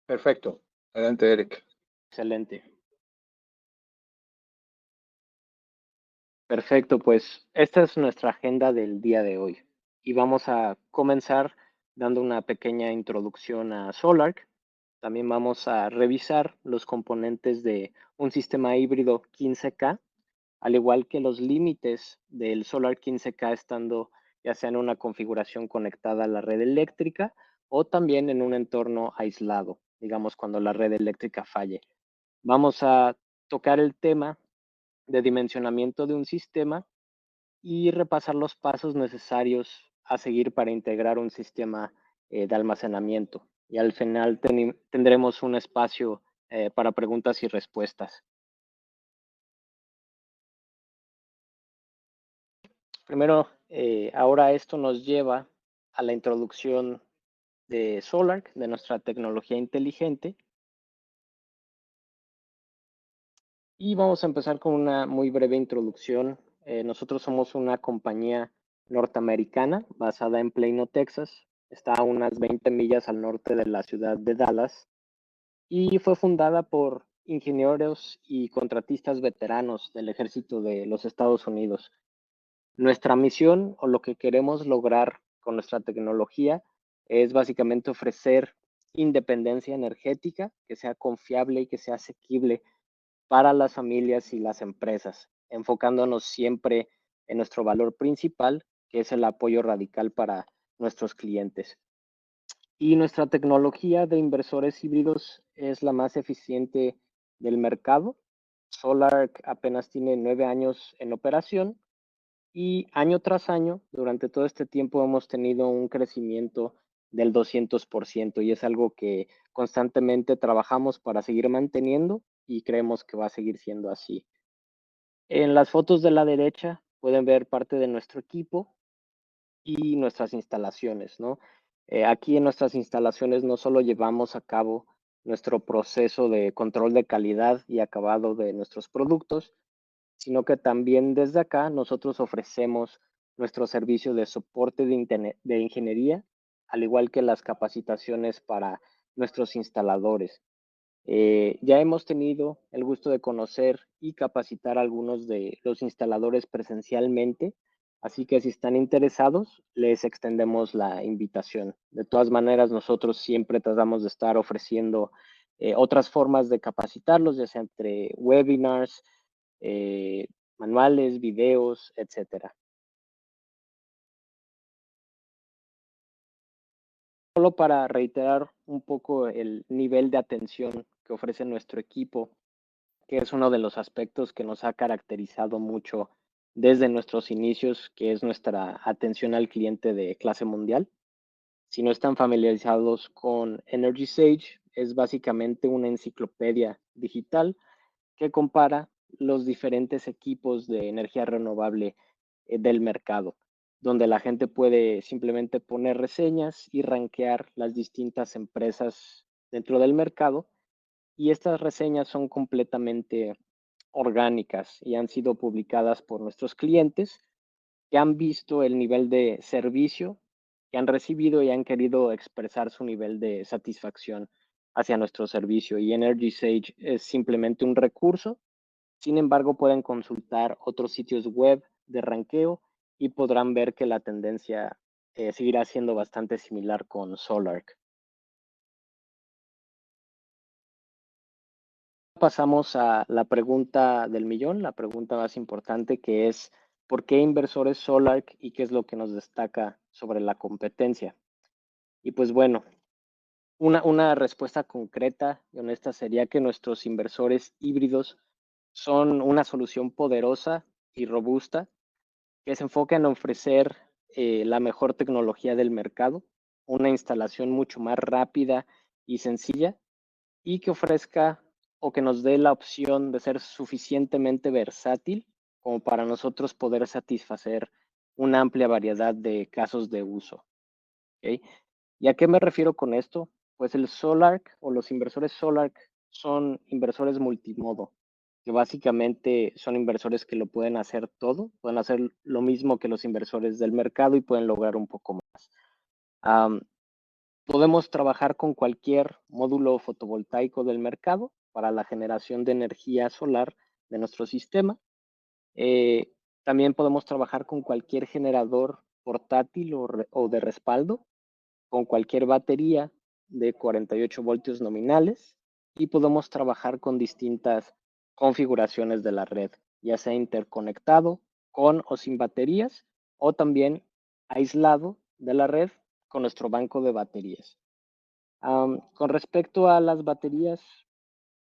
Perfecto. Adelante, Eric. Excelente. Perfecto, pues esta es nuestra agenda del día de hoy y vamos a comenzar dando una pequeña introducción a Solarc. También vamos a revisar los componentes de un sistema híbrido 15K, al igual que los límites del Solar 15K estando ya sea en una configuración conectada a la red eléctrica o también en un entorno aislado, digamos cuando la red eléctrica falle. Vamos a tocar el tema de dimensionamiento de un sistema y repasar los pasos necesarios a seguir para integrar un sistema de almacenamiento. Y al final tendremos un espacio para preguntas y respuestas. Primero, ahora esto nos lleva a la introducción de Solarc, de nuestra tecnología inteligente. Y vamos a empezar con una muy breve introducción. Nosotros somos una compañía norteamericana basada en Plano, Texas. Está a unas 20 millas al norte de la ciudad de Dallas y fue fundada por ingenieros y contratistas veteranos del ejército de los Estados Unidos. Nuestra misión o lo que queremos lograr con nuestra tecnología es básicamente ofrecer independencia energética que sea confiable y que sea asequible para las familias y las empresas, enfocándonos siempre en nuestro valor principal, que es el apoyo radical para nuestros clientes. Y nuestra tecnología de inversores híbridos es la más eficiente del mercado. Solarc apenas tiene 9 años en operación y año tras año, durante todo este tiempo hemos tenido un crecimiento del 200% y es algo que constantemente trabajamos para seguir manteniendo y creemos que va a seguir siendo así. En las fotos de la derecha pueden ver parte de nuestro equipo y nuestras instalaciones, ¿no? Aquí en nuestras instalaciones no solo llevamos a cabo nuestro proceso de control de calidad y acabado de nuestros productos, sino que también desde acá nosotros ofrecemos nuestro servicio de soporte de ingeniería, al igual que las capacitaciones para nuestros instaladores. Ya hemos tenido el gusto de conocer y capacitar a algunos de los instaladores presencialmente, así que si están interesados, les extendemos la invitación. De todas maneras, nosotros siempre tratamos de estar ofreciendo otras formas de capacitarlos, ya sea entre webinars, eh, manuales, videos, etcétera. Solo para reiterar un poco el nivel de atención que ofrece nuestro equipo, que es uno de los aspectos que nos ha caracterizado mucho desde nuestros inicios, que es nuestra atención al cliente de clase mundial. Si no están familiarizados con Energy Sage, es básicamente una enciclopedia digital que compara los diferentes equipos de energía renovable del mercado, donde la gente puede simplemente poner reseñas y rankear las distintas empresas dentro del mercado. Y estas reseñas son completamente orgánicas y han sido publicadas por nuestros clientes que han visto el nivel de servicio que han recibido y han querido expresar su nivel de satisfacción hacia nuestro servicio. Y Energy Sage es simplemente un recurso. Sin embargo, pueden consultar otros sitios web de ranqueo y podrán ver que la tendencia seguirá siendo bastante similar con Solarc. Pasamos a la pregunta del millón, la pregunta más importante, que es ¿por qué inversores Solarc y qué es lo que nos destaca sobre la competencia? Y pues bueno, una respuesta concreta y honesta sería que nuestros inversores híbridos son una solución poderosa y robusta que se enfoca en ofrecer la mejor tecnología del mercado, una instalación mucho más rápida y sencilla y que ofrezca o que nos dé la opción de ser suficientemente versátil como para nosotros poder satisfacer una amplia variedad de casos de uso. ¿Okay? ¿Y a qué me refiero con esto? Pues el Solarc o los inversores Solarc son inversores multimodo, que básicamente son inversores que lo pueden hacer todo, pueden hacer lo mismo que los inversores del mercado y pueden lograr un poco más. Podemos trabajar con cualquier módulo fotovoltaico del mercado para la generación de energía solar de nuestro sistema. También podemos trabajar con cualquier generador portátil o de respaldo, con cualquier batería de 48 voltios nominales y podemos trabajar con distintas configuraciones de la red, ya sea interconectado, con o sin baterías, o también aislado de la red con nuestro banco de baterías. Con respecto a las baterías,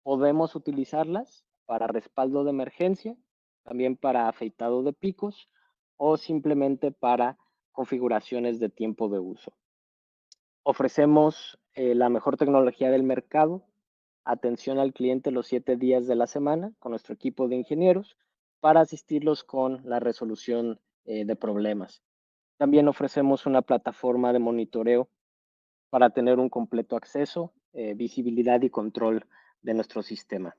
podemos utilizarlas para respaldo de emergencia, también para afeitado de picos o simplemente para configuraciones de tiempo de uso. Ofrecemos la mejor tecnología del mercado, atención al cliente los 7 días de la semana con nuestro equipo de ingenieros para asistirlos con la resolución de problemas. También ofrecemos una plataforma de monitoreo para tener un completo acceso, visibilidad y control de nuestro sistema.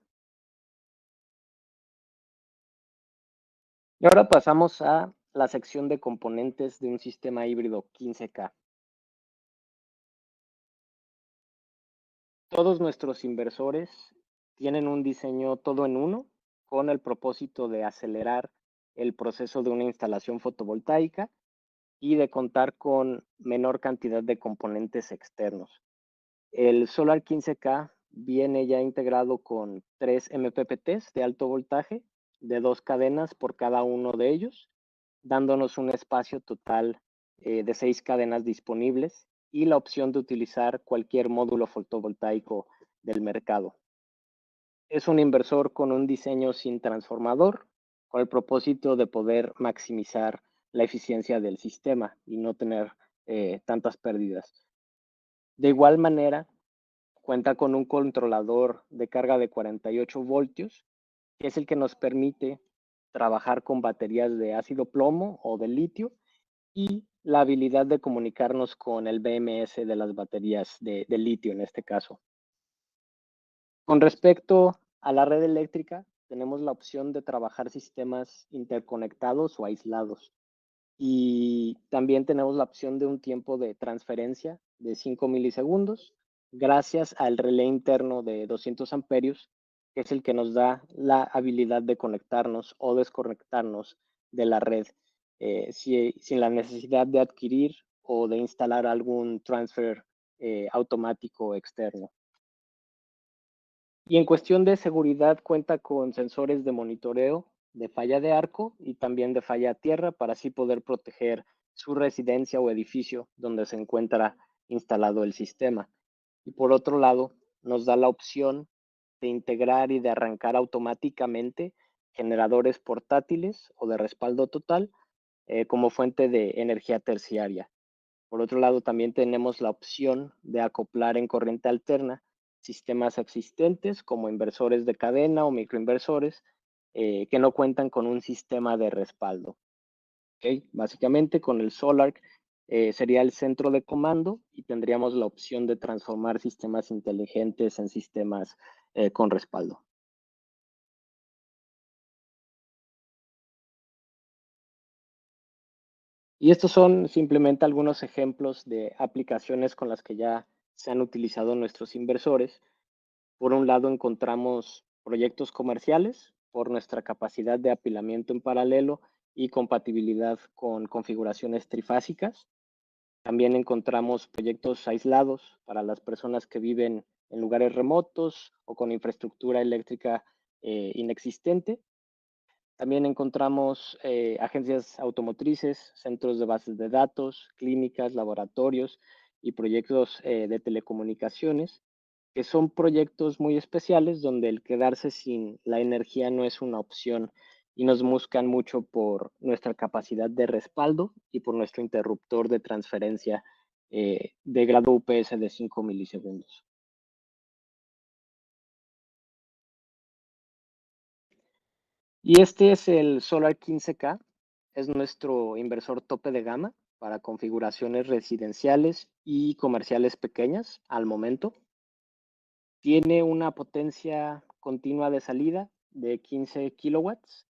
Y ahora pasamos a la sección de componentes de un sistema híbrido 15K. Todos nuestros inversores tienen un diseño todo en uno con el propósito de acelerar el proceso de una instalación fotovoltaica y de contar con menor cantidad de componentes externos. El Solar 15K viene ya integrado con 3 MPPTs de alto voltaje de 2 cadenas por cada uno de ellos, dándonos un espacio total de 6 cadenas disponibles y la opción de utilizar cualquier módulo fotovoltaico del mercado. Es un inversor con un diseño sin transformador, con el propósito de poder maximizar la eficiencia del sistema y no tener tantas pérdidas. De igual manera, cuenta con un controlador de carga de 48 voltios, que es el que nos permite trabajar con baterías de ácido plomo o de litio y la habilidad de comunicarnos con el BMS de las baterías de litio en este caso. Con respecto a la red eléctrica, tenemos la opción de trabajar sistemas interconectados o aislados. Y también tenemos la opción de un tiempo de transferencia de 5 milisegundos gracias al relé interno de 200 amperios, que es el que nos da la habilidad de conectarnos o desconectarnos de la red sin la necesidad de adquirir o de instalar algún transfer automático externo. Y en cuestión de seguridad cuenta con sensores de monitoreo de falla de arco y también de falla a tierra para así poder proteger su residencia o edificio donde se encuentra instalado el sistema. Y por otro lado, nos da la opción de integrar y de arrancar automáticamente generadores portátiles o de respaldo total como fuente de energía terciaria. Por otro lado, también tenemos la opción de acoplar en corriente alterna sistemas existentes como inversores de cadena o microinversores que no cuentan con un sistema de respaldo. ¿Okay? Básicamente con el Solar sería el centro de comando y tendríamos la opción de transformar sistemas inteligentes en sistemas con respaldo. Y estos son simplemente algunos ejemplos de aplicaciones con las que ya se han utilizado nuestros inversores. Por un lado, encontramos proyectos comerciales por nuestra capacidad de apilamiento en paralelo y compatibilidad con configuraciones trifásicas. También encontramos proyectos aislados para las personas que viven en lugares remotos o con infraestructura eléctrica inexistente. También encontramos agencias automotrices, centros de bases de datos, clínicas, laboratorios y proyectos de telecomunicaciones, que son proyectos muy especiales donde el quedarse sin la energía no es una opción y nos buscan mucho por nuestra capacidad de respaldo y por nuestro interruptor de transferencia de grado UPS de 5 milisegundos. Y este es el Solar 15K, es nuestro inversor tope de gama para configuraciones residenciales y comerciales pequeñas al momento. Tiene una potencia continua de salida de 15 kilowatts,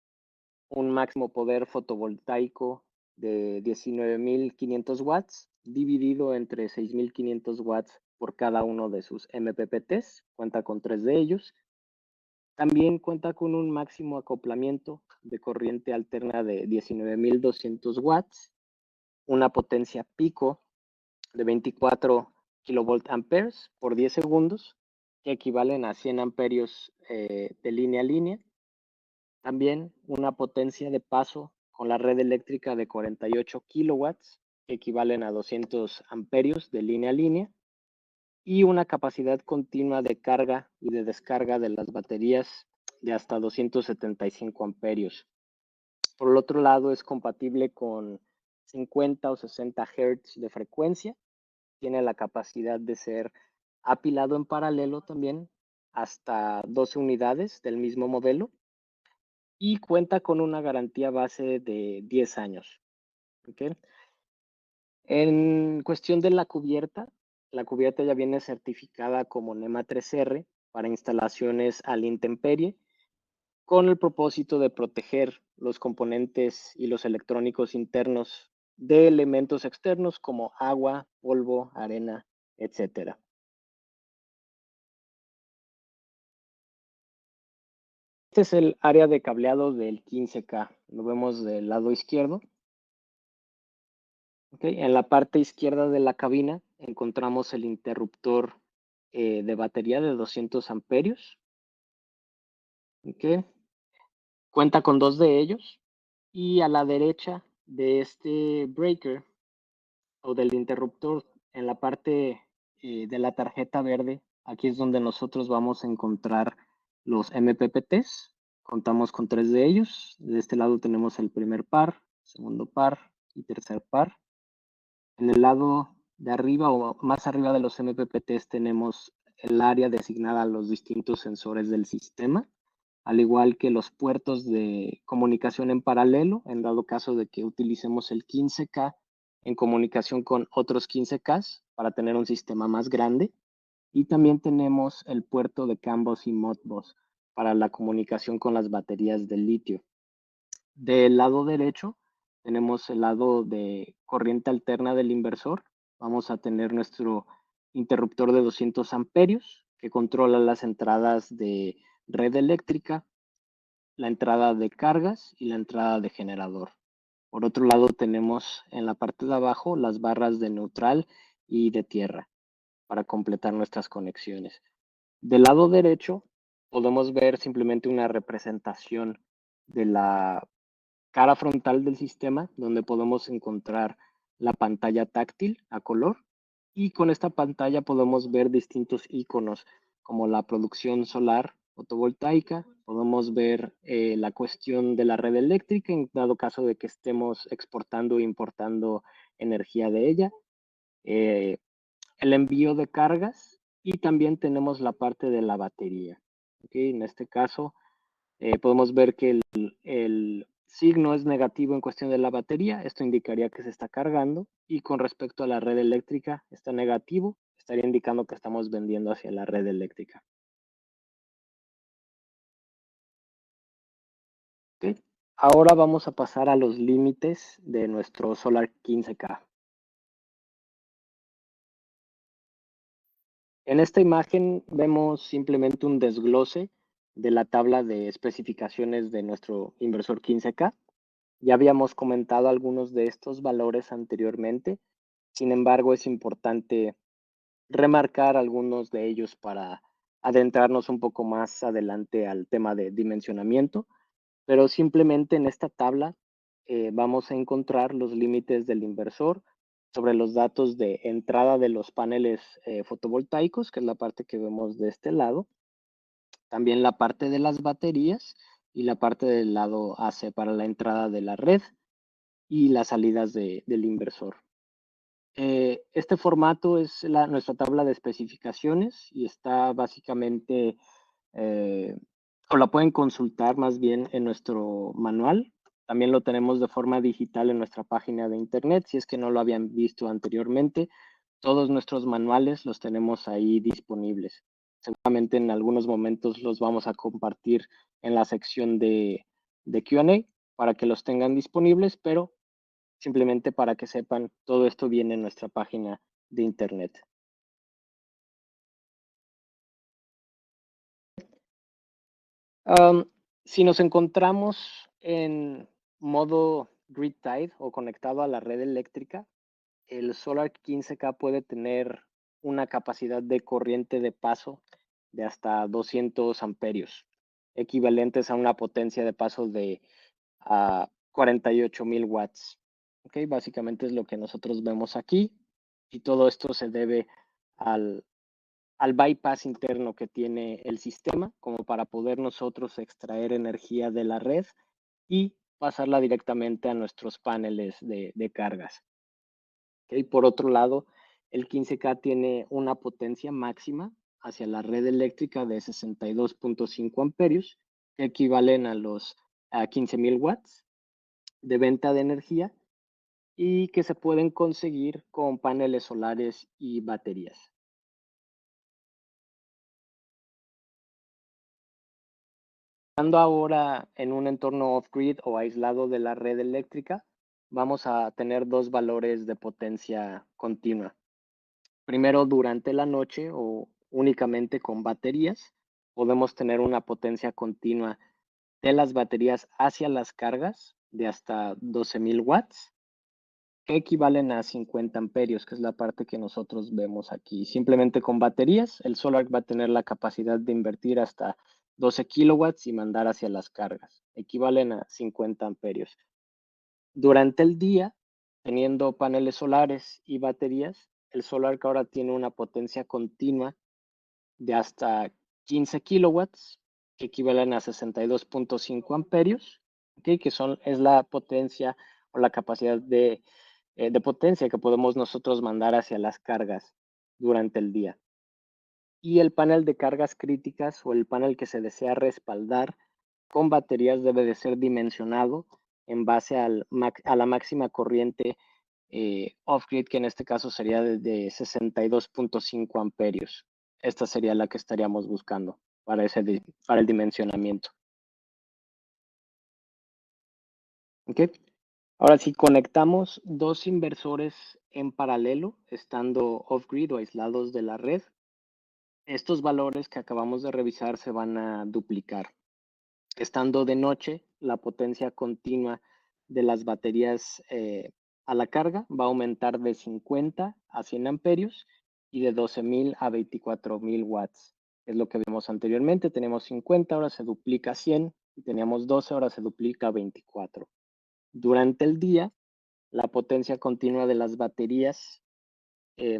un máximo poder fotovoltaico de 19.500 watts dividido entre 6.500 watts por cada uno de sus MPPTs. Cuenta con 3 de ellos. También cuenta con un máximo acoplamiento de corriente alterna de 19.200 watts, una potencia pico de 24 kilovolt amperes por 10 segundos, que equivalen a 100 amperios de línea a línea. También una potencia de paso con la red eléctrica de 48 kilowatts, que equivalen a 200 amperios de línea a línea. Y una capacidad continua de carga y de descarga de las baterías de hasta 275 amperios. Por el otro lado, es compatible con 50 o 60 Hz de frecuencia. Tiene la capacidad de ser apilado en paralelo también hasta 12 unidades del mismo modelo y cuenta con una garantía base de 10 años. ¿Okay? En cuestión de la cubierta ya viene certificada como NEMA 3R para instalaciones a la intemperie, con el propósito de proteger los componentes y los electrónicos internos de elementos externos como agua, polvo, arena, etc. Este es el área de cableado del 15K. Lo vemos del lado izquierdo. Okay. En la parte izquierda de la cabina encontramos el interruptor de batería de 200 amperios. Okay. Cuenta con 2 de ellos. Y a la derecha de este breaker o del interruptor, en la parte de la tarjeta verde, aquí es donde nosotros vamos a encontrar los MPPTs. Contamos con 3 de ellos. De este lado tenemos el primer par, segundo par y tercer par. En el lado de arriba o más arriba de los MPPTs tenemos el área designada a los distintos sensores del sistema, al igual que los puertos de comunicación en paralelo, en dado caso de que utilicemos el 15K en comunicación con otros 15Ks para tener un sistema más grande. Y también tenemos el puerto de CAN bus y Modbus para la comunicación con las baterías de litio. Del lado derecho tenemos el lado de corriente alterna del inversor. Vamos a tener nuestro interruptor de 200 amperios que controla las entradas de red eléctrica, la entrada de cargas y la entrada de generador. Por otro lado tenemos en la parte de abajo las barras de neutral y de tierra para completar nuestras conexiones. Del lado derecho podemos ver simplemente una representación de la cara frontal del sistema, donde podemos encontrar la pantalla táctil a color, y con esta pantalla podemos ver distintos iconos como la producción solar fotovoltaica. Podemos ver la cuestión de la red eléctrica en dado caso de que estemos exportando e importando energía de ella, el envío de cargas, y también tenemos la parte de la batería. ¿Okay? En este caso podemos ver que el signo es negativo en cuestión de la batería. Esto indicaría que se está cargando, y con respecto a la red eléctrica está negativo. Estaría indicando que estamos vendiendo hacia la red eléctrica. ¿Okay? Ahora vamos a pasar a los límites de nuestro Solar 15K. En esta imagen vemos simplemente un desglose de la tabla de especificaciones de nuestro inversor 15K. Ya habíamos comentado algunos de estos valores anteriormente. Sin embargo, es importante remarcar algunos de ellos para adentrarnos un poco más adelante al tema de dimensionamiento, pero simplemente en esta tabla vamos a encontrar los límites del inversor sobre los datos de entrada de los paneles fotovoltaicos, que es la parte que vemos de este lado, también la parte de las baterías y la parte del lado AC para la entrada de la red y las salidas del inversor. Este formato es nuestra tabla de especificaciones y está básicamente, o la pueden consultar más bien en nuestro manual. También lo tenemos de forma digital en nuestra página de internet, si es que no lo habían visto anteriormente. Todos nuestros manuales los tenemos ahí disponibles. Seguramente en algunos momentos los vamos a compartir en la sección de Q&A para que los tengan disponibles, pero Simplemente para que sepan, todo esto viene en nuestra página de internet. Si nos encontramos en modo grid tied o conectado a la red eléctrica, el Solar 15K puede tener una capacidad de corriente de paso de hasta 200 amperios, equivalentes a una potencia de paso de 48,000 watts. Okay, básicamente es lo que nosotros vemos aquí, y todo esto se debe al bypass interno que tiene el sistema, como para poder nosotros extraer energía de la red y pasarla directamente a nuestros paneles de cargas. Okay, por otro lado, el 15K tiene una potencia máxima hacia la red eléctrica de 62,5 amperios, que equivalen a los 15,000 watts de venta de energía, y que se pueden conseguir con paneles solares y baterías. Estando ahora en un entorno off-grid o aislado de la red eléctrica, vamos a tener dos valores de potencia continua. Primero, durante la noche o únicamente con baterías, podemos tener una potencia continua de las baterías hacia las cargas de hasta 12,000 watts, que equivalen a 50 amperios, que es la parte que nosotros vemos aquí. Simplemente con baterías, el Solar va a tener la capacidad de invertir hasta 12 kilowatts y mandar hacia las cargas, equivalen a 50 amperios. Durante el día, teniendo paneles solares y baterías, el Solar que ahora tiene una potencia continua de hasta 15 kilowatts, que equivalen a 62,5 amperios, ¿okay? Que es la potencia o la capacidad de potencia que podemos nosotros mandar hacia las cargas durante el día. Y el panel de cargas críticas o el panel que se desea respaldar con baterías debe de ser dimensionado en base a la máxima corriente off-grid, que en este caso sería de 62,5 amperios. Esta sería la que estaríamos buscando para el dimensionamiento. ¿Okay? Ahora, si conectamos dos inversores en paralelo, estando off-grid o aislados de la red, estos valores que acabamos de revisar se van a duplicar. Estando de noche, la potencia continua de las baterías a la carga va a aumentar de 50 a 100 amperios y de 12,000 a 24,000 watts. Es lo que vimos anteriormente. Tenemos 50, ahora se duplica a 100, y teníamos 12, ahora se duplica a 24. Durante el día, la potencia continua de las baterías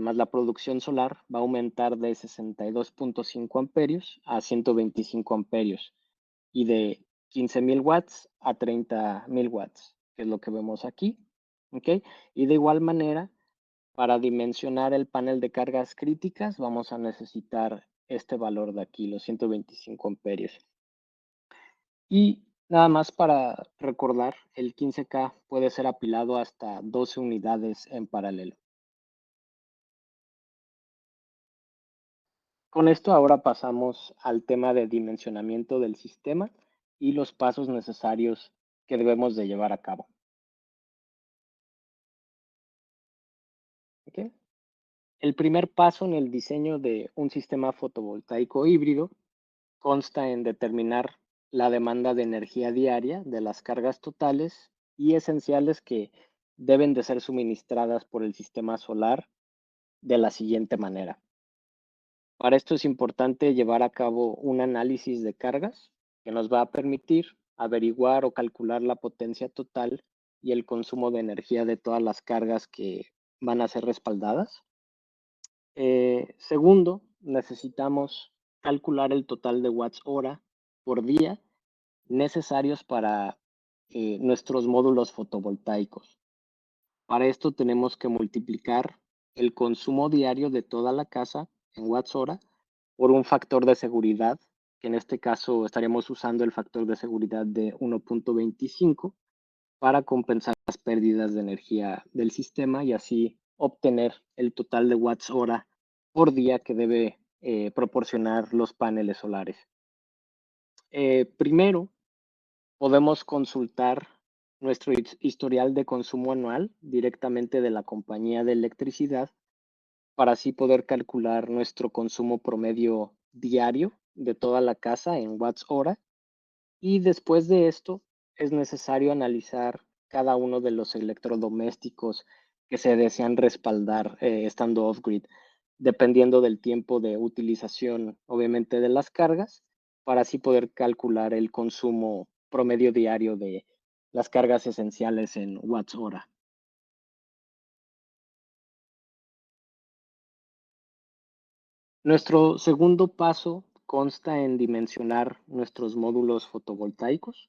más la producción solar va a aumentar de 62,5 amperios a 125 amperios y de 15,000 watts a 30,000 watts, que es lo que vemos aquí. ¿Okay? Y de igual manera, para dimensionar el panel de cargas críticas, vamos a necesitar este valor de aquí, los 125 amperios. Y nada más para recordar, el 15K puede ser apilado hasta 12 unidades en paralelo. Con esto ahora pasamos al tema de dimensionamiento del sistema y los pasos necesarios que debemos de llevar a cabo. ¿Okay? El primer paso en el diseño de un sistema fotovoltaico híbrido consta en determinar la demanda de energía diaria de las cargas totales y esenciales que deben de ser suministradas por el sistema solar de la siguiente manera. Para esto es importante llevar a cabo un análisis de cargas que nos va a permitir averiguar o calcular la potencia total y el consumo de energía de todas las cargas que van a ser respaldadas. Segundo, necesitamos calcular el total de watts hora por día necesarios para nuestros módulos fotovoltaicos. Para esto tenemos que multiplicar el consumo diario de toda la casa en watts hora por un factor de seguridad, que en este caso estaríamos usando el factor de seguridad de 1.25 para compensar las pérdidas de energía del sistema y así obtener el total de watts hora por día que debe proporcionar los paneles solares. Primero, podemos consultar nuestro historial de consumo anual directamente de la compañía de electricidad para así poder calcular nuestro consumo promedio diario de toda la casa en watts hora. Y después de esto es necesario analizar cada uno de los electrodomésticos que se desean respaldar estando off-grid, dependiendo del tiempo de utilización, obviamente, de las cargas, para así poder calcular el consumo promedio diario de las cargas esenciales en watts hora. Nuestro segundo paso consta en dimensionar nuestros módulos fotovoltaicos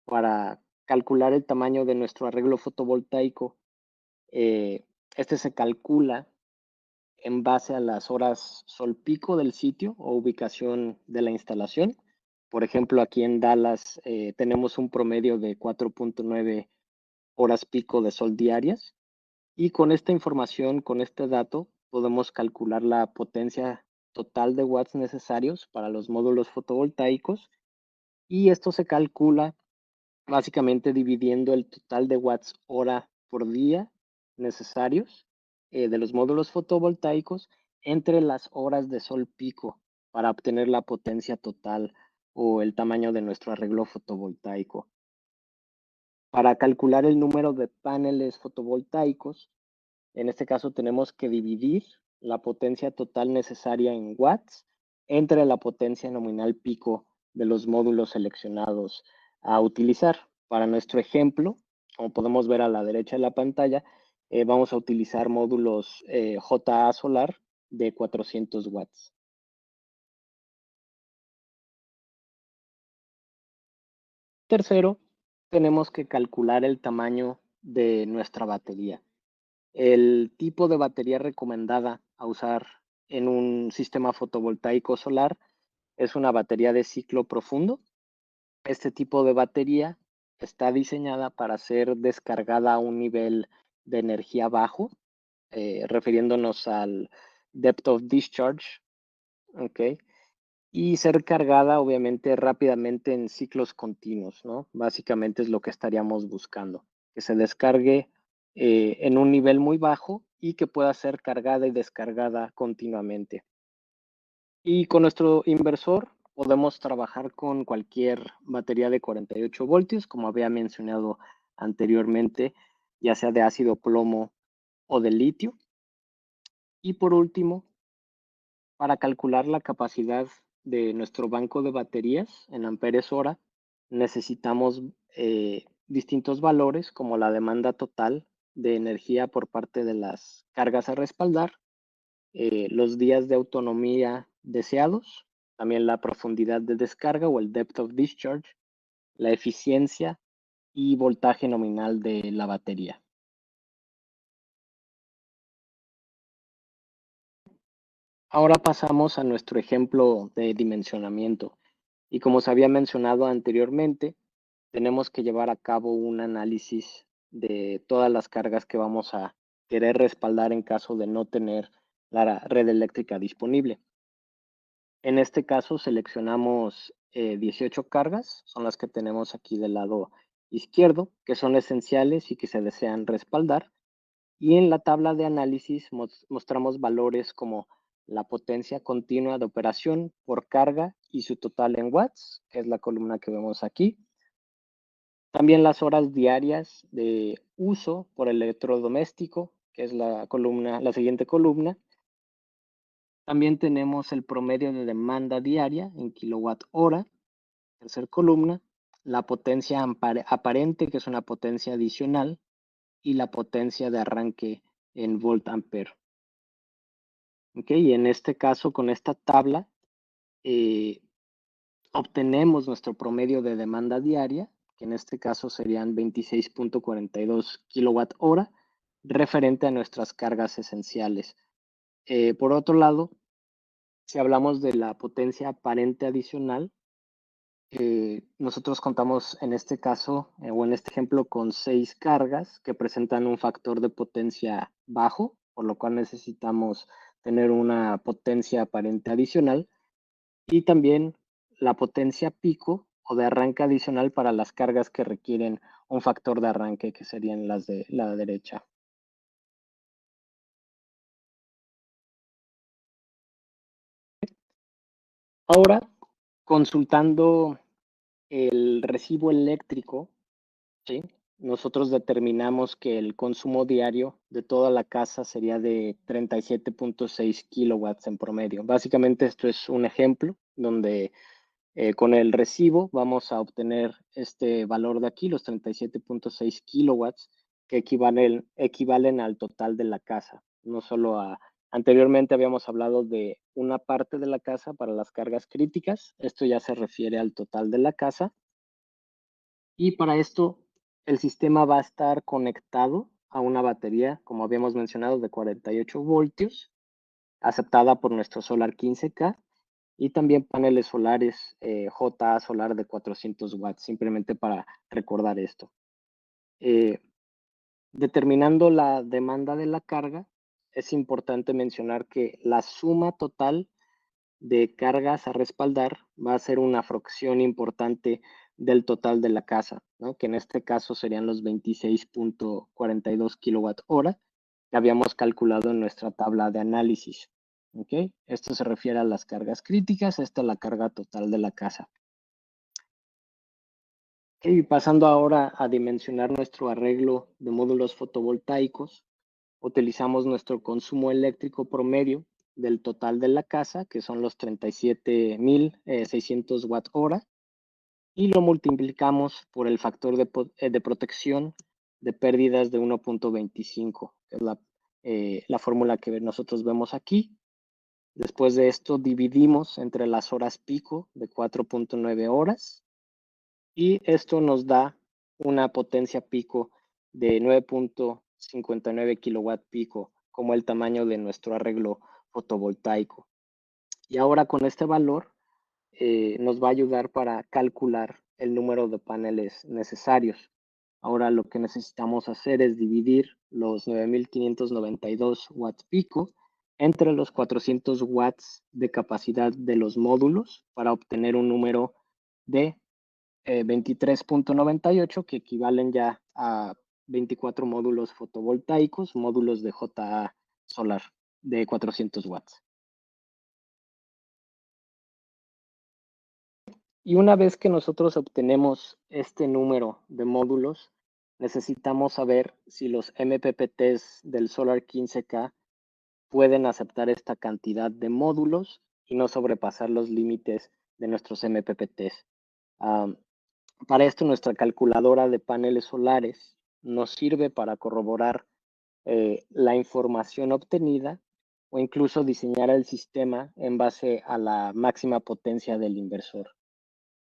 para calcular el tamaño de nuestro arreglo fotovoltaico. Este se calcula en base a las horas sol pico del sitio o ubicación de la instalación. Por ejemplo, aquí en Dallas tenemos un promedio de 4.9 horas pico de sol diarias. Y con esta información, con este dato, podemos calcular la potencia total de watts necesarios para los módulos fotovoltaicos. Y esto se calcula básicamente dividiendo el total de watts hora por día necesarios de los módulos fotovoltaicos entre las horas de sol pico para obtener la potencia total o el tamaño de nuestro arreglo fotovoltaico. Para calcular el número de paneles fotovoltaicos, en este caso tenemos que dividir la potencia total necesaria en watts entre la potencia nominal pico de los módulos seleccionados a utilizar. Para nuestro ejemplo, como podemos ver a la derecha de la pantalla, vamos a utilizar módulos JA Solar de 400 watts. Tercero, tenemos que calcular el tamaño de nuestra batería. El tipo de batería recomendada a usar en un sistema fotovoltaico solar es una batería de ciclo profundo. Este tipo de batería está diseñada para ser descargada a un nivel de energía bajo, refiriéndonos al depth of discharge, ¿ok? Y ser cargada obviamente rápidamente en ciclos continuos, ¿no? Básicamente es lo que estaríamos buscando, que se descargue en un nivel muy bajo y que pueda ser cargada y descargada continuamente. Y con nuestro inversor podemos trabajar con cualquier batería de 48 voltios, como había mencionado anteriormente, ya sea de ácido plomo o de litio. Y por último, para calcular la capacidad de nuestro banco de baterías en amperes hora, necesitamos distintos valores como la demanda total de energía por parte de las cargas a respaldar, los días de autonomía deseados, también la profundidad de descarga o el depth of discharge, la eficiencia y voltaje nominal de la batería. Ahora pasamos a nuestro ejemplo de dimensionamiento. Y como se había mencionado anteriormente, tenemos que llevar a cabo un análisis de todas las cargas que vamos a querer respaldar en caso de no tener la red eléctrica disponible. En este caso seleccionamos 18 cargas, son las que tenemos aquí del lado izquierdo, que son esenciales y que se desean respaldar. Y en la tabla de análisis mostramos valores como la potencia continua de operación por carga y su total en watts, que es la columna que vemos aquí. También las horas diarias de uso por electrodoméstico, que es la siguiente columna. También tenemos el promedio de demanda diaria en kilowatt hora, tercer columna, la potencia aparente, que es una potencia adicional, y la potencia de arranque en volt ampere. Y en este caso, con esta tabla, obtenemos nuestro promedio de demanda diaria, que en este caso serían 26.42 kilowatt hora, referente a nuestras cargas esenciales. Por otro lado, si hablamos de la potencia aparente adicional, nosotros contamos en este caso o en este ejemplo con 6 cargas que presentan un factor de potencia bajo, por lo cual necesitamos tener una potencia aparente adicional y también la potencia pico o de arranque adicional para las cargas que requieren un factor de arranque que serían las de la derecha. Ahora, consultando el recibo eléctrico, ¿sí? Nosotros determinamos que el consumo diario de toda la casa sería de 37.6 kilowatts en promedio. Básicamente esto es un ejemplo donde con el recibo vamos a obtener este valor de aquí, los 37.6 kilowatts, que equivalen al total de la casa. No solo a... Anteriormente habíamos hablado de una parte de la casa para las cargas críticas. Esto ya se refiere al total de la casa. Y para esto, el sistema va a estar conectado a una batería, como habíamos mencionado, de 48 voltios, aceptada por nuestro Solar 15K, y también paneles solares JA Solar de 400 watts, simplemente para recordar esto. Determinando la demanda de la carga, es importante mencionar que la suma total de cargas a respaldar va a ser una fracción importante del total de la casa, ¿no? Que en este caso serían los 26.42 kilowatt hora que habíamos calculado en nuestra tabla de análisis. ¿Okay? Esto se refiere a las cargas críticas, esta es la carga total de la casa. Okay, pasando ahora a dimensionar nuestro arreglo de módulos fotovoltaicos, utilizamos nuestro consumo eléctrico promedio del total de la casa, que son los 37.600 watt hora, y lo multiplicamos por el factor de protección de pérdidas de 1.25, que es la fórmula que nosotros vemos aquí. Después de esto dividimos entre las horas pico de 4.9 horas y esto nos da una potencia pico de 9.59 kilowatt pico como el tamaño de nuestro arreglo fotovoltaico. Y ahora con este valor nos va a ayudar para calcular el número de paneles necesarios. Ahora lo que necesitamos hacer es dividir los 9.592 watts pico entre los 400 watts de capacidad de los módulos para obtener un número de 23.98 que equivalen ya a 24 módulos fotovoltaicos, módulos de JA solar de 400 watts. Y una vez que nosotros obtenemos este número de módulos, necesitamos saber si los MPPTs del Solar 15K pueden aceptar esta cantidad de módulos y no sobrepasar los límites de nuestros MPPTs. Para esto, nuestra calculadora de paneles solares nos sirve para corroborar la información obtenida o incluso diseñar el sistema en base a la máxima potencia del inversor.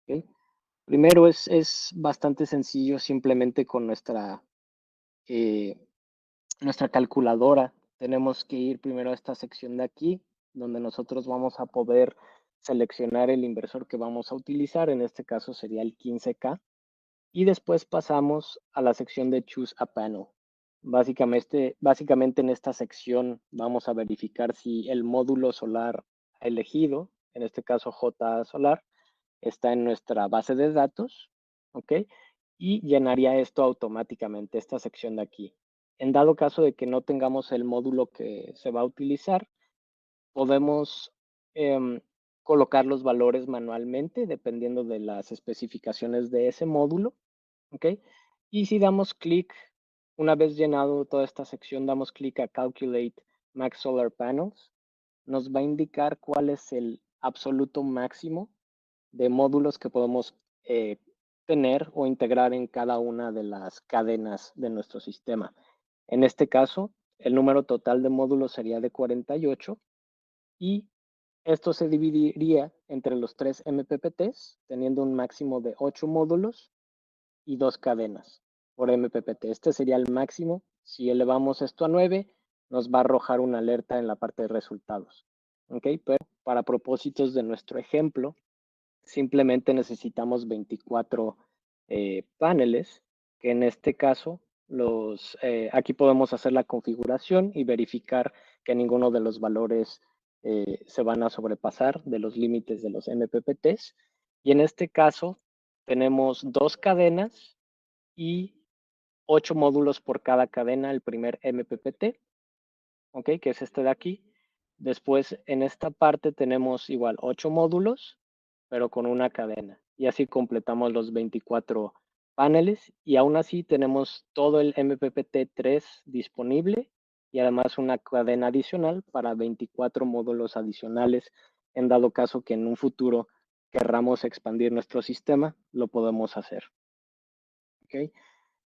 ¿Okay? Primero es bastante sencillo, simplemente con nuestra calculadora. Tenemos que ir primero a esta sección de aquí, donde nosotros vamos a poder seleccionar el inversor que vamos a utilizar. En este caso sería el 15K. Y después pasamos a la sección de Choose a Panel. Básicamente en esta sección vamos a verificar si el módulo solar elegido, en este caso JA Solar, está en nuestra base de datos, ¿ok? Y llenaría esto automáticamente, esta sección de aquí. En dado caso de que no tengamos el módulo que se va a utilizar, podemos colocar los valores manualmente dependiendo de las especificaciones de ese módulo, ¿ok? Y si damos clic, una vez llenado toda esta sección, damos clic a Calculate Max Solar Panels, nos va a indicar cuál es el absoluto máximo de módulos que podemos tener o integrar en cada una de las cadenas de nuestro sistema. En este caso, el número total de módulos sería de 48 y esto se dividiría entre los 3 MPPTs, teniendo un máximo de 8 módulos y 2 cadenas por MPPT. Este sería el máximo. Si elevamos esto a 9, nos va a arrojar una alerta en la parte de resultados. ¿Ok? Pero para propósitos de nuestro ejemplo, simplemente necesitamos 24 paneles, que en este caso aquí podemos hacer la configuración y verificar que ninguno de los valores se van a sobrepasar de los límites de los MPPTs. Y en este caso tenemos 2 cadenas y 8 módulos por cada cadena, el primer MPPT, ¿ok? Que es este de aquí. Después, en esta parte tenemos igual 8 módulos, pero con una cadena. Y así completamos los 24 paneles y aún así tenemos todo el MPPT3 disponible y además una cadena adicional para 24 módulos adicionales en dado caso que en un futuro querramos expandir nuestro sistema, lo podemos hacer. ¿Ok?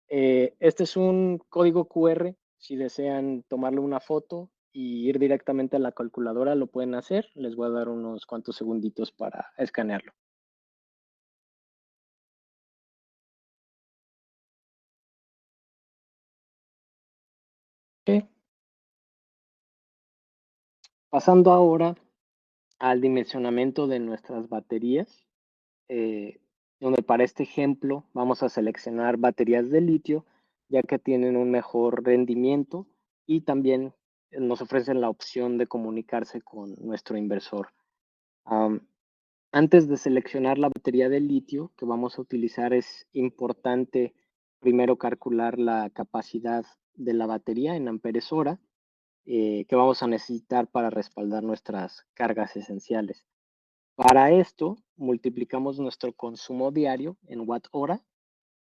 Este es un código QR. Si desean tomarle una foto y ir directamente a la calculadora, lo pueden hacer. Les voy a dar unos cuantos segunditos para escanearlo. Ok. Pasando ahora al dimensionamiento de nuestras baterías, donde para este ejemplo vamos a seleccionar baterías de litio, ya que tienen un mejor rendimiento y también nos ofrecen la opción de comunicarse con nuestro inversor. Antes de seleccionar la batería de litio que vamos a utilizar, es importante primero calcular la capacidad de la batería en amperes hora que vamos a necesitar para respaldar nuestras cargas esenciales. Para esto, multiplicamos nuestro consumo diario en watt hora,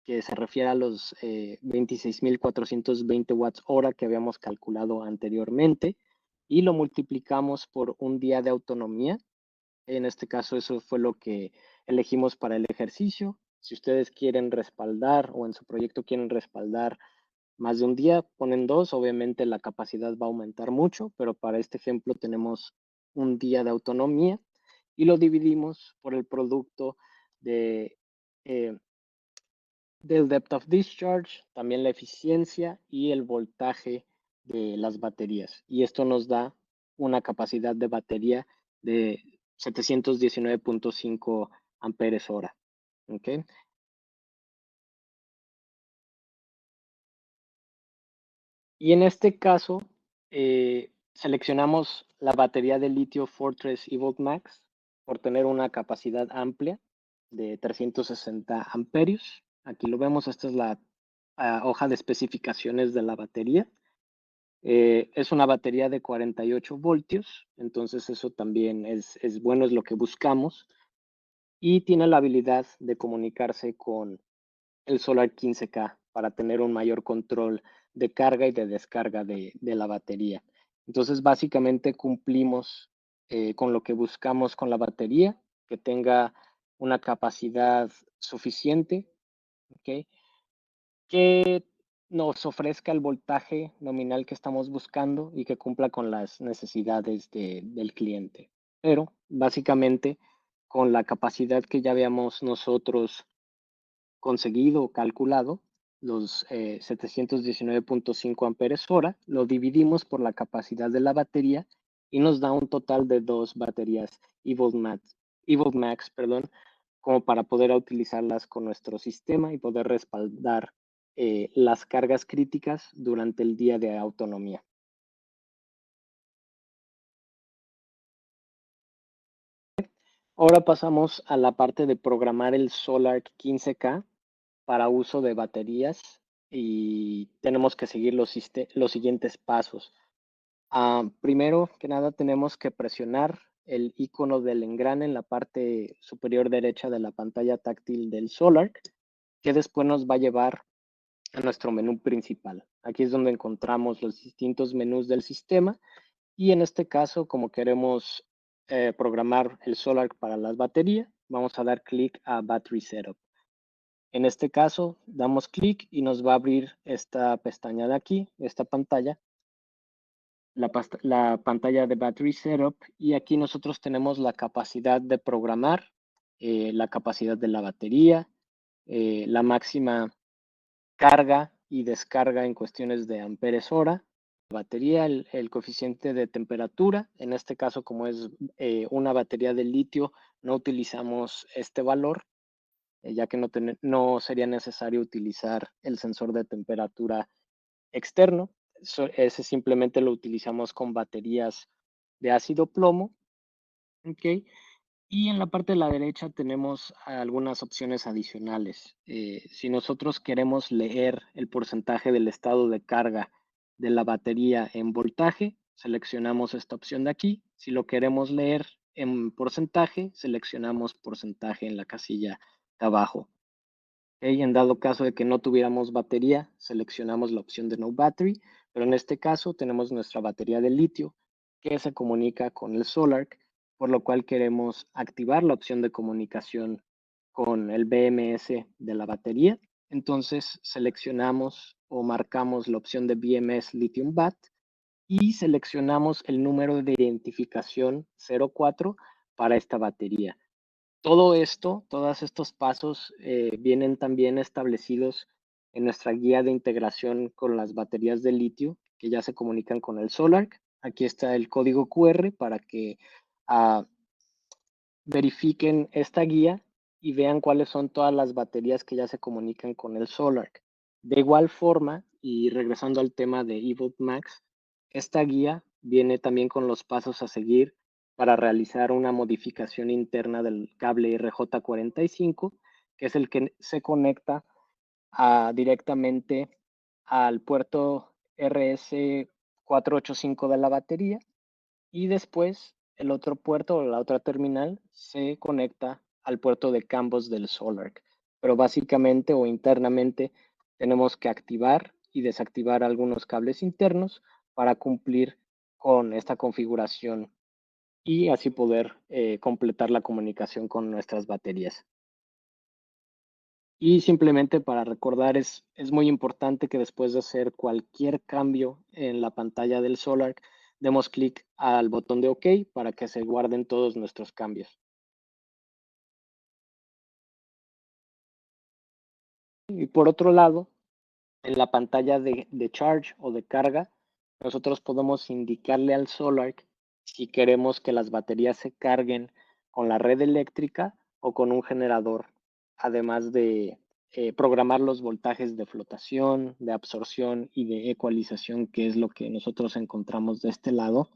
que se refiere a los 26.420 watts hora que habíamos calculado anteriormente, y lo multiplicamos por un día de autonomía. En este caso, eso fue lo que elegimos para el ejercicio. Si ustedes quieren respaldar o en su proyecto quieren respaldar más de un día, ponen 2. Obviamente la capacidad va a aumentar mucho, pero para este ejemplo tenemos un día de autonomía y lo dividimos por el producto de, eh, del depth of discharge, también la eficiencia y el voltaje de las baterías. Y esto nos da una capacidad de batería de 719.5 amperes hora. ¿Okay? Y en este caso, seleccionamos la batería de litio Fortress Evolt Max por tener una capacidad amplia de 360 amperios. Aquí lo vemos, esta es la hoja de especificaciones de la batería. Es una batería de 48 voltios, entonces eso también es bueno, es lo que buscamos. Y tiene la habilidad de comunicarse con el Solar 15K para tener un mayor control de carga y de descarga de la batería. Entonces, básicamente cumplimos con lo que buscamos con la batería, que tenga una capacidad suficiente, ¿ok? Que nos ofrezca el voltaje nominal que estamos buscando y que cumpla con las necesidades del cliente. Pero básicamente con la capacidad que ya habíamos nosotros conseguido o calculado, los 719.5 amperes hora, lo dividimos por la capacidad de la batería y nos da un total de 2 baterías Evolt Max, perdón, como para poder utilizarlas con nuestro sistema y poder respaldar las cargas críticas durante el día de autonomía. Ahora pasamos a la parte de programar el Solar 15K para uso de baterías y tenemos que seguir los siguientes pasos. Primero que nada tenemos que presionar el icono del engrane en la parte superior derecha de la pantalla táctil del Solar, que después nos va a llevar a nuestro menú principal. Aquí es donde encontramos los distintos menús del sistema y en este caso, como queremos programar el Solar para las baterías, vamos a dar clic a Battery Setup. En este caso, damos clic y nos va a abrir esta pestaña de aquí, esta pantalla, la pantalla de Battery Setup, y aquí nosotros tenemos la capacidad de programar, la capacidad de la batería, la máxima carga y descarga en cuestiones de amperes hora, la batería, el coeficiente de temperatura, en este caso como es una batería de litio, no utilizamos este valor, ya que no sería necesario utilizar el sensor de temperatura externo. Ese simplemente lo utilizamos con baterías de ácido plomo. ¿Okay? Y en la parte de la derecha tenemos algunas opciones adicionales. Si nosotros queremos leer el porcentaje del estado de carga de la batería en voltaje, seleccionamos esta opción de aquí. Si lo queremos leer en porcentaje, seleccionamos porcentaje en la casilla de abajo. En dado caso de que no tuviéramos batería, seleccionamos la opción de No Battery, pero en este caso tenemos nuestra batería de litio que se comunica con el Solarc, por lo cual queremos activar la opción de comunicación con el BMS de la batería. Entonces seleccionamos o marcamos la opción de BMS Lithium BAT y seleccionamos el número de identificación 04 para esta batería. Todo esto, todos estos pasos vienen también establecidos en nuestra guía de integración con las baterías de litio que ya se comunican con el Solarc. Aquí está el código QR para que uh, verifiquen esta guía y vean cuáles son todas las baterías que ya se comunican con el Solarc. De igual forma, y regresando al tema de eVolt Max, esta guía viene también con los pasos a seguir para realizar una modificación interna del cable RJ45, que es el que se conecta directamente al puerto RS485 de la batería y después el otro puerto o la otra terminal se conecta al puerto de Campos del Solarc. Pero básicamente o internamente tenemos que activar y desactivar algunos cables internos para cumplir con esta configuración y así poder completar la comunicación con nuestras baterías. Y simplemente para recordar, es muy importante que después de hacer cualquier cambio en la pantalla del Solarc, demos clic al botón de OK para que se guarden todos nuestros cambios. Y por otro lado, en la pantalla de Charge o de carga, nosotros podemos indicarle al Solarc si queremos que las baterías se carguen con la red eléctrica o con un generador, además de programar los voltajes de flotación, de absorción y de ecualización, que es lo que nosotros encontramos de este lado.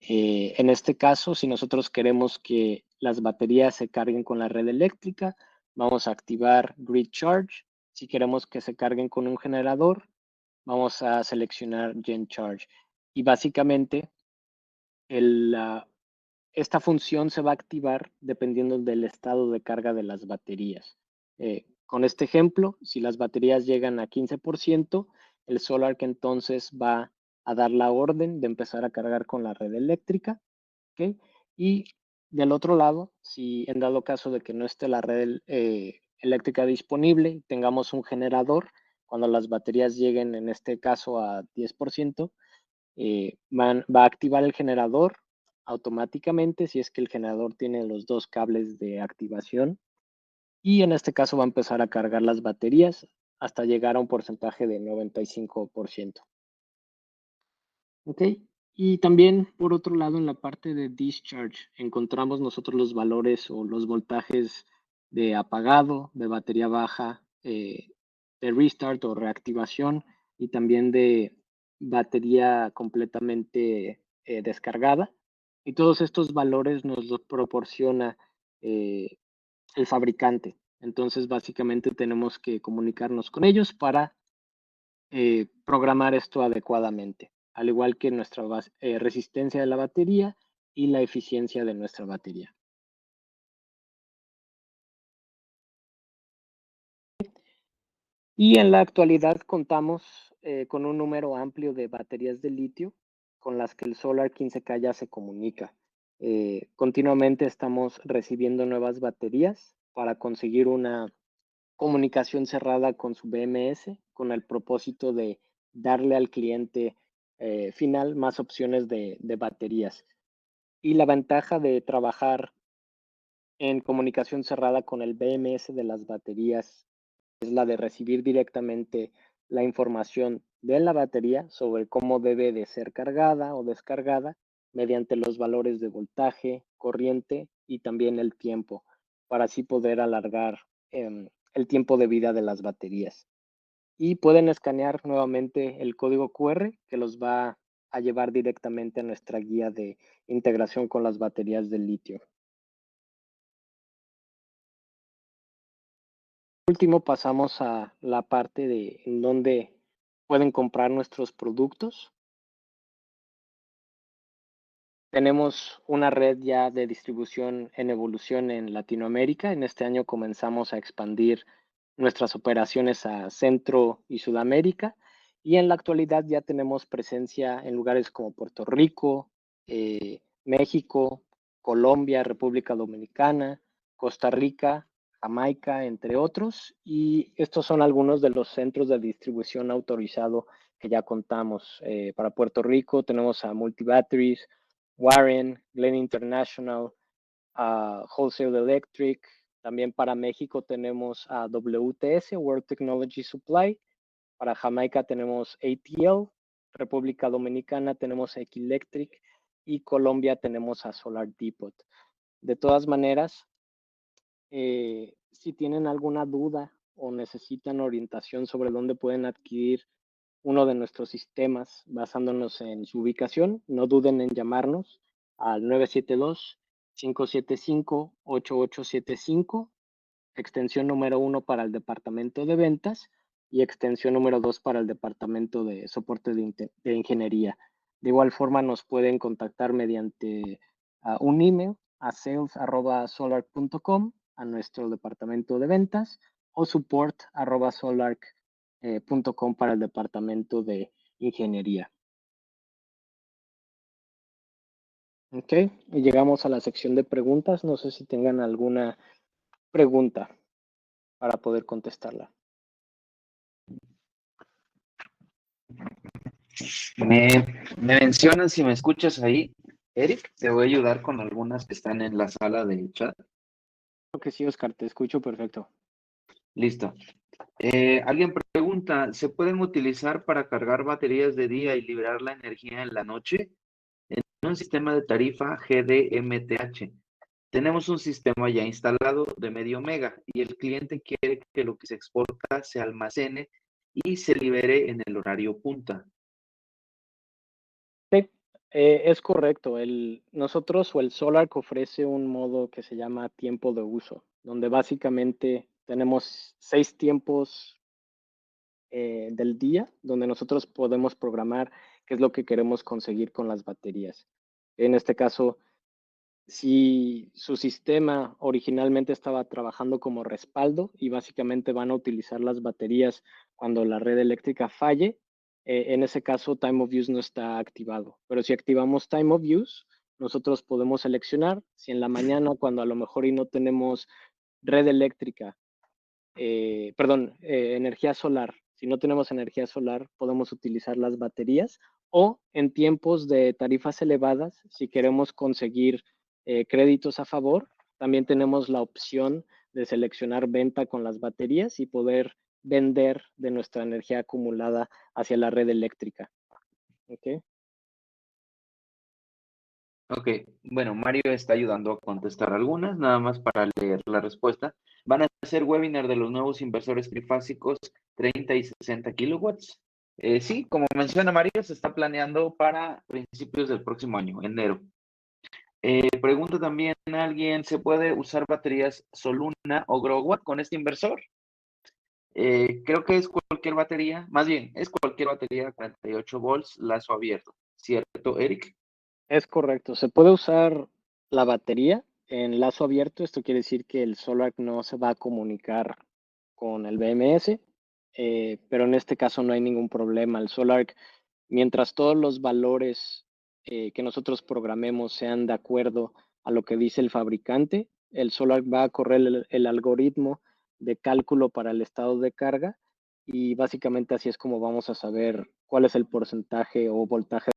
En este caso, si nosotros queremos que las baterías se carguen con la red eléctrica, vamos a activar Grid Charge. Si queremos que se carguen con un generador, vamos a seleccionar Gen Charge. Y básicamente, esta función se va a activar dependiendo del estado de carga de las baterías. Con este ejemplo, si las baterías llegan a 15%, el Solarc entonces va a dar la orden de empezar a cargar con la red eléctrica. ¿Okay? Y del otro lado, si en dado caso de que no esté la red eléctrica disponible, tengamos un generador, cuando las baterías lleguen en este caso a 10%, va a activar el generador automáticamente si es que el generador tiene los dos cables de activación y en este caso va a empezar a cargar las baterías hasta llegar a un porcentaje de 95%. ¿Ok? Y también, por otro lado, en la parte de discharge, encontramos nosotros los valores o los voltajes de apagado, de batería baja, de restart o reactivación y también de batería completamente descargada. Y todos estos valores nos los proporciona el fabricante. Entonces, básicamente tenemos que comunicarnos con ellos para programar esto adecuadamente, al igual que nuestra resistencia de la batería y la eficiencia de nuestra batería. Y en la actualidad contamos con un número amplio de baterías de litio con las que el Solar 15K ya se comunica. Continuamente estamos recibiendo nuevas baterías para conseguir una comunicación cerrada con su BMS con el propósito de darle al cliente final más opciones de baterías. Y la ventaja de trabajar en comunicación cerrada con el BMS de las baterías es la de recibir directamente la información de la batería sobre cómo debe de ser cargada o descargada mediante los valores de voltaje, corriente y también el tiempo, para así poder alargar el tiempo de vida de las baterías. Y pueden escanear nuevamente el código QR que los va a llevar directamente a nuestra guía de integración con las baterías de litio. último pasamos a la parte de en donde pueden comprar nuestros productos. Tenemos una red ya de distribución en evolución en Latinoamérica. En este año comenzamos a expandir nuestras operaciones a Centro y Sudamérica y en la actualidad ya tenemos presencia en lugares como Puerto Rico, México, Colombia, República Dominicana, Costa Rica, Jamaica, entre otros. Y estos son algunos de los centros de distribución autorizado que ya contamos. Para Puerto Rico tenemos a Multibatteries, Warren, Glen International, Wholesale Electric. También para México tenemos a WTS, World Technology Supply. Para Jamaica tenemos ATL. República Dominicana tenemos a Equilectric y Colombia tenemos a Solar Depot. De todas maneras, si tienen alguna duda o necesitan orientación sobre dónde pueden adquirir uno de nuestros sistemas basándonos en su ubicación, no duden en llamarnos al 972-575-8875, extensión número 1 para el departamento de ventas y extensión número 2 para el departamento de soporte de ingeniería. De igual forma nos pueden contactar mediante un email a sales@solarc.com a nuestro departamento de ventas o support@solarc.com para el departamento de ingeniería. Ok, y llegamos a la sección de preguntas. No sé si tengan alguna pregunta para poder contestarla. Me mencionas si me escuchas ahí, Eric. Te voy a ayudar con algunas que están en la sala de chat. Creo que sí, Oscar, te escucho perfecto. Listo. Alguien pregunta, ¿se pueden utilizar para cargar baterías de día y liberar la energía en la noche? En un sistema de tarifa GDMTH. Tenemos un sistema ya instalado de medio mega y el cliente quiere que lo que se exporta se almacene y se libere en el horario punta. Sí, es correcto. Nosotros o el Solarc ofrece un modo que se llama tiempo de uso, donde básicamente tenemos 6 tiempos del día, donde nosotros podemos programar qué es lo que queremos conseguir con las baterías. En este caso, si su sistema originalmente estaba trabajando como respaldo y básicamente van a utilizar las baterías cuando la red eléctrica falle, en ese caso Time of Use no está activado. Pero si activamos Time of Use, nosotros podemos seleccionar si en la mañana, cuando a lo mejor y no tenemos red eléctrica, energía solar. Si no tenemos energía solar, podemos utilizar las baterías o en tiempos de tarifas elevadas, si queremos conseguir créditos a favor, también tenemos la opción de seleccionar venta con las baterías y poder vender de nuestra energía acumulada hacia la red eléctrica. ¿Okay? Ok, bueno, Mario está ayudando a contestar algunas, nada más para leer la respuesta. Van a hacer webinar de los nuevos inversores trifásicos 30 y 60 kilowatts. Sí, como menciona Mario, se está planeando para principios del próximo año, enero. Pregunta también a alguien, ¿se puede usar baterías Soluna o Growatt con este inversor? Creo que es cualquier batería, más bien, es cualquier batería 48 volts, lazo abierto. ¿Cierto, Eric? Es correcto. Se puede usar la batería en lazo abierto. Esto quiere decir que el Solarc no se va a comunicar con el BMS, pero en este caso no hay ningún problema. El Solarc, mientras todos los valores que nosotros programemos sean de acuerdo a lo que dice el fabricante, el Solarc va a correr el algoritmo de cálculo para el estado de carga y básicamente así es como vamos a saber cuál es el porcentaje o voltaje